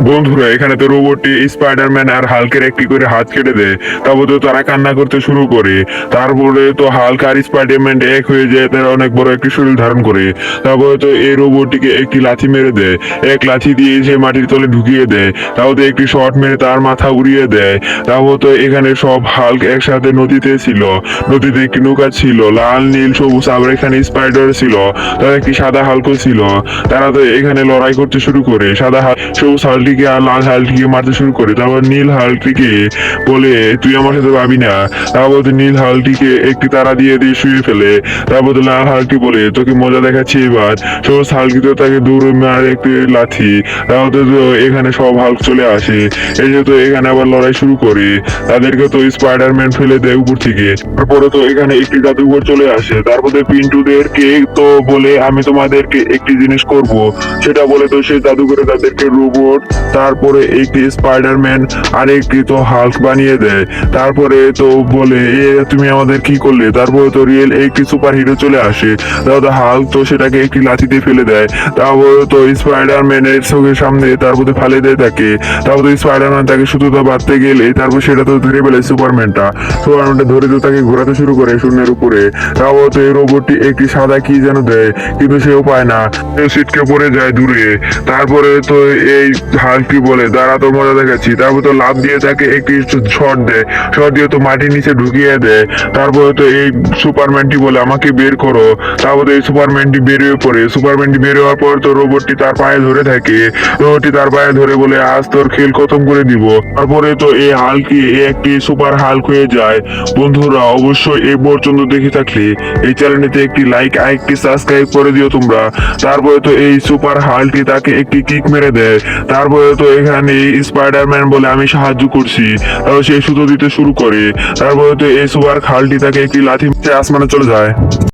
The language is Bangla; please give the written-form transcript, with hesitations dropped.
বন্ধুরা এখানে তো রোবটটি স্পাইডারম্যান আর হাল্কের একটি করে হাত কেটে দেয়। তারপর তো তারা কান্না করতে শুরু করে। তারপরে তো হাল্ক আর স্পাইডারম্যান এক হয়ে যায়, তারা অনেক বড় একটি শরীর ধারণ করে। তারপরে তো এই রোবটটিকে একটি লাথি মেরে দেয়, এক লাথি দিয়ে সে মাটির তলে ঢুকিয়ে দেয়। তারপর একটি শট মেরে তার মাথা উড়িয়ে দেয়। তারপর তো এখানে সব হাল্ক একসাথে নদীতে ছিল, নদীতে একটি নৌকা ছিল লাল নীল সবুজ, আবার এখানে স্পাইডার ছিল, তার একটি সাদা হাল্কও ছিল। তারা তো এখানে লড়াই করতে শুরু করে, সাদা সবুজ হালটিকে আর লাল হালটিকে মারতে শুরু করে। তারপর নীল হালটিকে বলে তুই আমার সাথে পাবি না। তারপর তো নীল হালটিকে একটি তারা দিয়ে দিয়ে শুয়ে ফেলে। তারপর তো লাল হালটি বলে তোকে মজা দেখাচ্ছি এবার। সবুজ হালকি তো তাকে দৌড়ে মারে একটি লাথি। তারপর তো এখানে সব হাল্ক চলে আসে, এসে তো এখানে আবার লড়াই শুরু করে। তাদেরকে তো স্পাইডারম্যান ফেলে দেয় উপর থেকে। তারপরে তো এখানে একটি জাদুঘর চলে আসে। তারপরে পিন্টুদেরকে তো বলে আমি তোমাদেরকে একটি জিনিস করব। সেটা বলে তো সেই জাদুঘরে তাদেরকে রোবট, তারপরে একটি স্পাইডারম্যান আর একটি তো হাল্ক বানিয়ে দেয়। তারপরে তো বলে তুমি আমাদের কি করলে। তারপরে তো রিয়েল একটি সুপার হিরো চলে আসে। তারপরে হাল্ক তো সেটাকে একটি লাথিতে ফেলে দেয়। তারপরে তো স্পাইডারম্যানের চোখের সামনে তারপরে ফালে দেয় তাকে। তারপরে স্পাইডারম্যান তাকে শুধু তো বাঁধতে গেলে তারপর সেটা তো ধরে ফেলে সুপারম্যানটা ধরে তো তাকে ঘোরাতে শুরু করে শূন্যের উপরে। তারপর তো এই রোবটটি একটি সাদা কি যেন দেয়, কিন্তু সেও পায় না, সিটকে পড়ে যায় দূরে। তারপরে তো এই হাল্কটি বলে দাঁড়া তোর মজা দেখাচ্ছি। তারপর তো লাফ দিয়ে তাকে একটি শট দেয়, শট দিয়ে তো মাটির নিচে ঢুকিয়ে দেয়। তারপরে তো এই সুপারম্যানটি বলে আমাকে বের করো। তারপরে এই সুপারম্যানটি বেরিয়ে পড়ে। সুপারম্যানটি বের হওয়ার পর তো রোবটটি তার পায়ে ধরে থাকে। রোবটটি তার পায়ে ধরে বলে আজ তোর খেল খতম করে দিব। তারপরে তো এই হাল্কি একটি সুপার হাল্ক হয়ে যায়। বন্ধুরা অবশ্যই এই পর্যন্ত দেখে থাকলে এই চ্যানেলটিতে একটি লাইক আর একটি সাবস্ক্রাইব করে দিও তোমরা। তারপরে তো এই সুপার হাল্কটি তাকে একটি কিক মেরে দেয়। তারপরে তো এখানে স্পাইডারম্যান বলে আমি সাহায্য করছি। তারপর সে সুতো দিতে শুরু করে। তারপরে তো এই সুপার হাল্কটি তাকে একটি লাথি মেরে আসমানে চলে যায়।